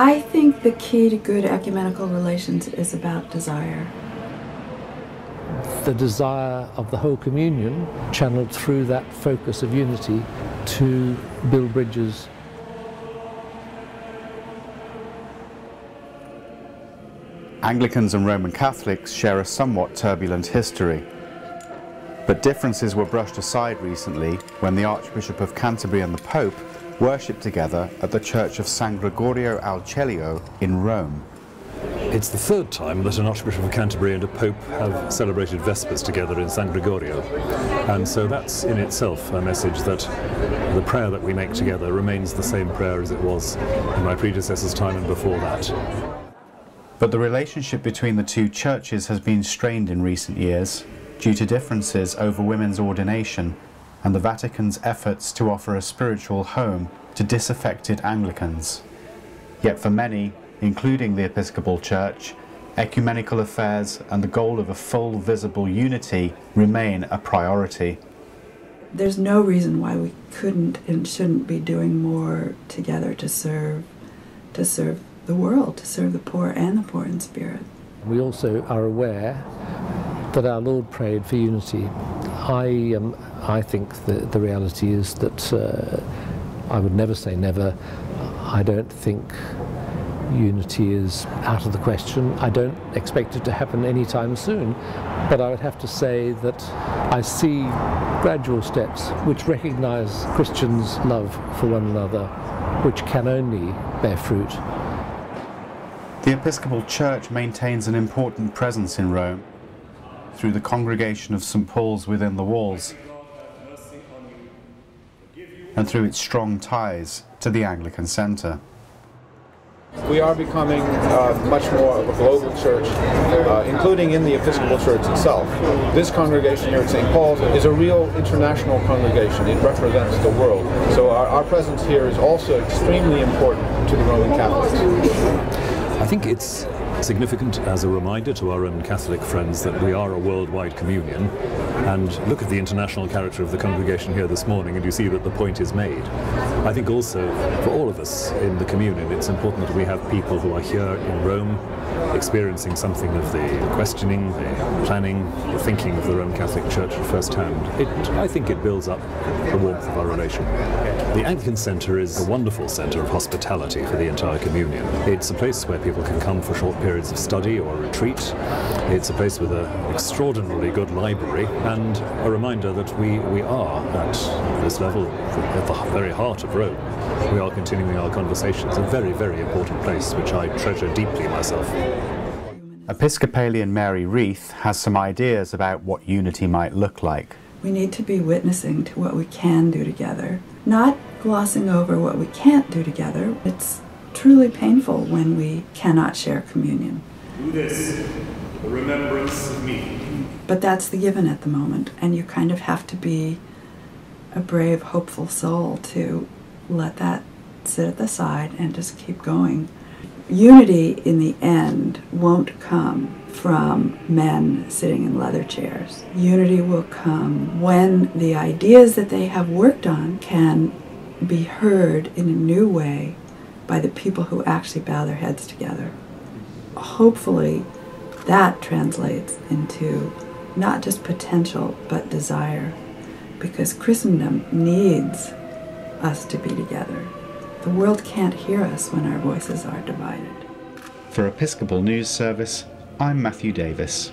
I think the key to good ecumenical relations is about desire. The desire of the whole communion channeled through that focus of unity to build bridges. Anglicans and Roman Catholics share a somewhat turbulent history, but differences were brushed aside recently when the Archbishop of Canterbury and the Pope worshipped together at the Church of San Gregorio al Celio in Rome. It's the third time that an Archbishop of Canterbury and a Pope have celebrated Vespers together in San Gregorio, and so that's in itself a message that the prayer that we make together remains the same prayer as it was in my predecessor's time and before that. But the relationship between the two churches has been strained in recent years due to differences over women's ordination and the Vatican's efforts to offer a spiritual home to disaffected Anglicans. Yet for many, including the Episcopal Church, ecumenical affairs and the goal of a full visible unity remain a priority. There's no reason why we couldn't and shouldn't be doing more together to serve the world, to serve the poor and the poor in spirit. We also are aware that our Lord prayed for unity. I think that the reality is that I would never say never. I don't think unity is out of the question. I don't expect it to happen anytime soon, but I would have to say that I see gradual steps which recognise Christians' love for one another, which can only bear fruit. The Episcopal Church maintains an important presence in Rome through the Congregation of St. Paul's within the walls and through its strong ties to the Anglican Centre. We are becoming much more of a global church, including in the Episcopal Church itself. This congregation here at St. Paul's is a real international congregation. It represents the world. So our presence here is also extremely important to the Roman Catholics. I think it's significant as a reminder to our Roman Catholic friends that we are a worldwide communion, and look at the international character of the congregation here this morning and you see that the point is made. I think also for all of us in the communion it's important that we have people who are here in Rome experiencing something of the questioning, the planning, the thinking of the Roman Catholic Church at first hand. I think it builds up the warmth of our relation. The Anglican Centre is a wonderful centre of hospitality for the entire communion. It's a place where people can come for short periods of study or retreat. It's a place with an extraordinarily good library and a reminder that we are at this level, at the very heart of Rome. We are continuing our conversations. A very, very important place which I treasure deeply myself. Episcopalian Mary Reith has some ideas about what unity might look like. We need to be witnessing to what we can do together, not glossing over what we can't do together. It's truly painful when we cannot share communion. Do this in the remembrance of me. But that's the given at the moment, and you kind of have to be a brave, hopeful soul to let that sit at the side and just keep going. Unity in the end won't come from men sitting in leather chairs. Unity will come when the ideas that they have worked on can be heard in a new way by the people who actually bow their heads together. Hopefully that translates into not just potential but desire, because Christendom needs us to be together. The world can't hear us when our voices are divided. For Episcopal News Service, I'm Matthew Davies.